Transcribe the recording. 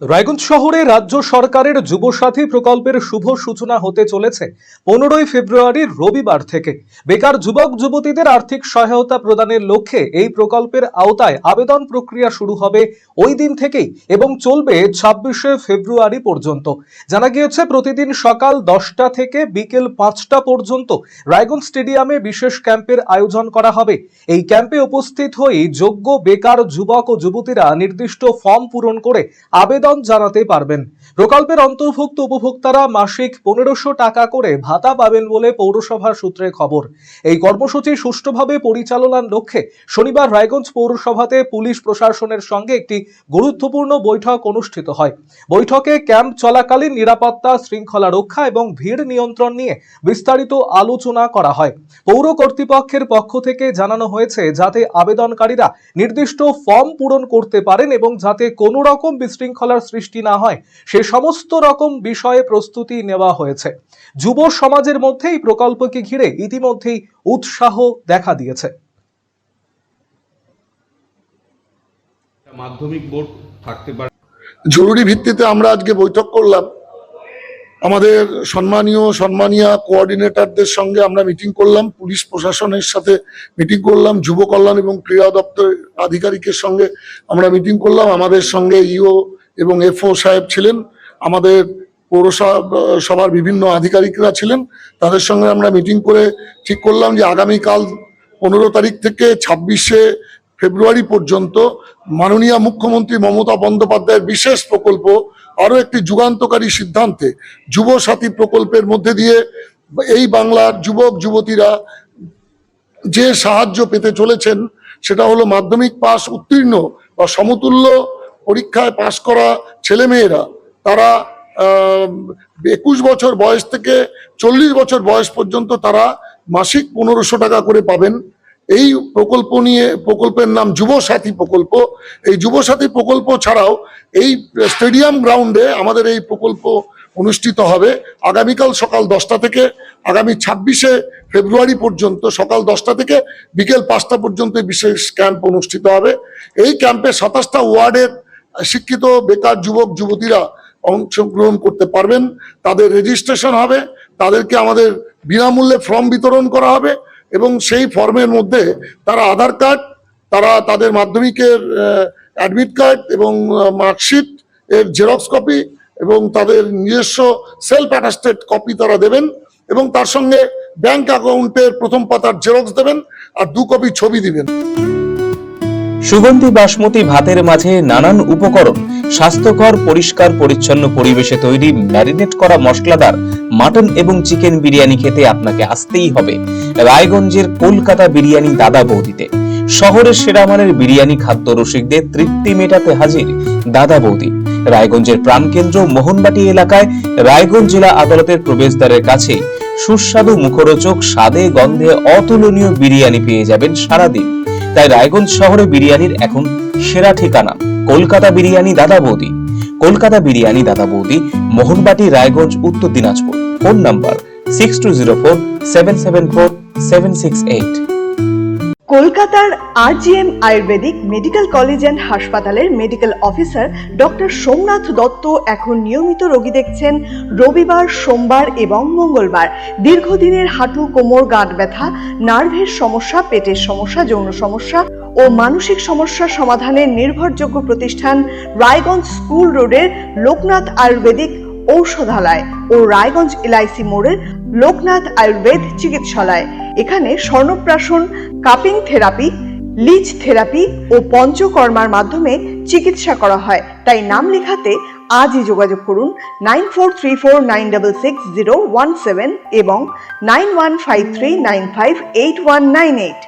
রায়গঞ্জ শহরে রাজ্য সরকারের যুবসাথী প্রকল্পের শুভ সূচনা হতে চলেছে 15 ফেব্রুয়ারির রবিবার থেকে। বেকার যুবক যুবতীদের আর্থিক সহায়তা প্রদানের লক্ষ্যে এই প্রকল্পের আওতায় আবেদন প্রক্রিয়া শুরু হবে ওই দিন থেকেই এবং চলবে 26 ফেব্রুয়ারি পর্যন্ত। জানা গিয়েছে প্রতিদিন সকাল 10টা থেকে বিকেল 5টা পর্যন্ত রায়গঞ্জ স্টেডিয়ামে বিশেষ ক্যাম্পের আয়োজন করা হবে। এই ক্যাম্পে উপস্থিত হয়ে যোগ্য বেকার যুবক ও যুবতীরা নির্দিষ্ট ফর্ম পূরণ করে আবেদন জানাতে পারবেন। প্রকল্পের অন্তর্ভুক্ত উপভোক্তারা মাসিক 1500 টাকা করে ভাতা পাবেন বলে পৌরসভা সূত্রে খবর। এই কর্মসূচি সুষ্ঠুভাবে পরিচালনার লক্ষ্যে শনিবার রায়গঞ্জ পৌরসভাতে পুলিশ প্রশাসনের সঙ্গে একটি গুরুত্বপূর্ণ বৈঠক অনুষ্ঠিত হয়। বৈঠকে ক্যাম্প চলাকালীন নিরাপত্তা, শৃঙ্খলা রক্ষা এবং ভিড় নিয়ন্ত্রণ নিয়ে বিস্তারিত আলোচনা করা হয়। পৌর কর্তৃপক্ষের পক্ষ থেকে জানানো হয়েছে যাতে আবেদনকারীরা নির্দিষ্ট ফর্ম পূরণ করতে পারেন এবং যাতে কোনো রকম বিশৃঙ্খলার সৃষ্টি না হয় সে সমস্ত রকম বিষয়ে প্রস্তুতি নেওয়া হয়েছে। যুব সমাজের মধ্যে এই প্রকল্পকে ঘিরে ইতিমধ্যেই উৎসাহ দেখা দিয়েছে। মাধ্যমিক বোর্ড থাকতে পারে। জরুরি ভিত্তিতে আমরা আজকে বৈঠক করলাম। আমাদের সম্মানীয় কোঅর্ডিনেটরদের সঙ্গে আমরা মিটিং করলাম, পুলিশ প্রশাসনের সাথে মিটিং করলাম, যুব কল্যাণ এবং ক্রীড়া দপ্তর আধিকারিকের সঙ্গে আমরা মিটিং করলাম। আমাদের সঙ্গে ইও এবং এফও সাহেব ছিলেন, আমাদের পৌরসভার বিভিন্ন আধিকারিকরা ছিলেন। তাদের সঙ্গে আমরা মিটিং করে ঠিক করলাম যে আগামীকাল 15 তারিখ থেকে 26 ফেব্রুয়ারি পর্যন্ত মাননীয় মুখ্যমন্ত্রী মমতা বন্দ্যোপাধ্যায়ের বিশেষ প্রকল্প আরো একটি যুগান্তকারী সিদ্ধান্তে যুব সাথী প্রকল্পের মধ্যে দিয়ে এই বাংলার যুবক যুবতীরা যে সাহায্য পেতে চলেছেন সেটা হলো মাধ্যমিক পাস উত্তীর্ণ বা সমতুল্য পরীক্ষায় পাশ করা ছেলেমেয়েরা, তারা 21 বছর বয়স থেকে 40 বছর বয়স পর্যন্ত তারা মাসিক 1500 টাকা করে পাবেন। এই প্রকল্পের নাম যুব সাথী প্রকল্প। এই যুব সাথী প্রকল্প ছাড়াও এই স্টেডিয়াম গ্রাউন্ডে আমাদের এই প্রকল্প অনুষ্ঠিত হবে আগামীকাল সকাল 10টা থেকে আগামী 26 ফেব্রুয়ারি পর্যন্ত সকাল 10টা থেকে বিকেল 5টা পর্যন্ত বিশেষ ক্যাম্প অনুষ্ঠিত হবে। এই ক্যাম্পে 27টা ওয়ার্ডের শিক্ষিত বেকার যুবক যুবতীরা অংশগ্রহণ করতে পারবেন। তাদের রেজিস্ট্রেশন হবে, তাদেরকে আমাদের বিনামূল্যে ফর্ম বিতরণ করা হবে এবং সেই ফর্মের মধ্যে তারা আধার কার্ড, তারা তাদের মাধ্যমিকের অ্যাডমিট কার্ড এবং মার্কশিট এর জেরক্স কপি এবং তাদের নিজস্ব সেলফ অ্যাটাস্টেড কপি তারা দেবেন এবং তার সঙ্গে ব্যাংক অ্যাকাউন্টের প্রথম পাতার জেরক্স দেবেন আর 2 কপি ছবি দিবেন। সুগন্ধি বাসমতি ভাতের মাঝে নানান উপকরণ, স্বাস্থ্যকর পরিষ্কার পরিচ্ছন্ন পরিবেশে তৈরি ম্যারিনেট করা মশলাদার মাটন এবং চিকেন বিরিয়ানি খেতে আপনাকে আসতেই হবে রায়গঞ্জের কলকাতা বিরিয়ানি দাদা বৌদিতে। শহরের সেরা মানের বিরিয়ানি খাদ্য রসিকদের তৃপ্তি মেটাতে হাজির দাদা বৌদি। রায়গঞ্জের প্রাণকেন্দ্র মোহনবাটি এলাকায় রায়গঞ্জ জেলা আদালতের প্রবেশদ্বারের কাছে সুস্বাদু মুখরোচক স্বাদে গন্ধে অতুলনীয় বিরিয়ানি পেয়ে যাবেন সারাদিন। তাই রায়গঞ্জ শহরে বিরিয়ানির এখন সেরা ঠিকানা কলকাতা বিরিয়ানি দাদা বৌদি। কলকাতা বিরিয়ানি দাদা বৌদি, মোহনবাটি, রায়গঞ্জ, উত্তর দিনাজপুর। Phone number 6204774768। কলকাতার RGM Ayurvedic medical college and হাসপাতালের medical officer doctor Somnath Dutta এখন নিয়মিত রোগী দেখছেন রবিবার, সোমবার এবং মঙ্গলবার। দীর্ঘদিনের হাঁটু, কোমর, গাঁট ব্যথা, নার্ভের সমস্যা, পেটের সমস্যা, যৌন সমস্যা ও মানসিক সমস্যা সমাধানের নির্ভরযোগ্য প্রতিষ্ঠান রায়গঞ্জ স্কুল রোডের লোকনাথ আয়ুর্বেদিক ঔষধালয় ও রায়গঞ্জ LIC মোড়ের লোকনাথ আয়ুর্বেদ চিকিৎসালয়। এখানে স্বর্ণপ্রাশন, কাপিং থেরাপি, লিচ থেরাপি ও পঞ্চকর্মার মাধ্যমে চিকিৎসা করা হয়। তাই নাম লেখাতে আজই যোগাযোগ করুন 9434966017 এবং 9153958198।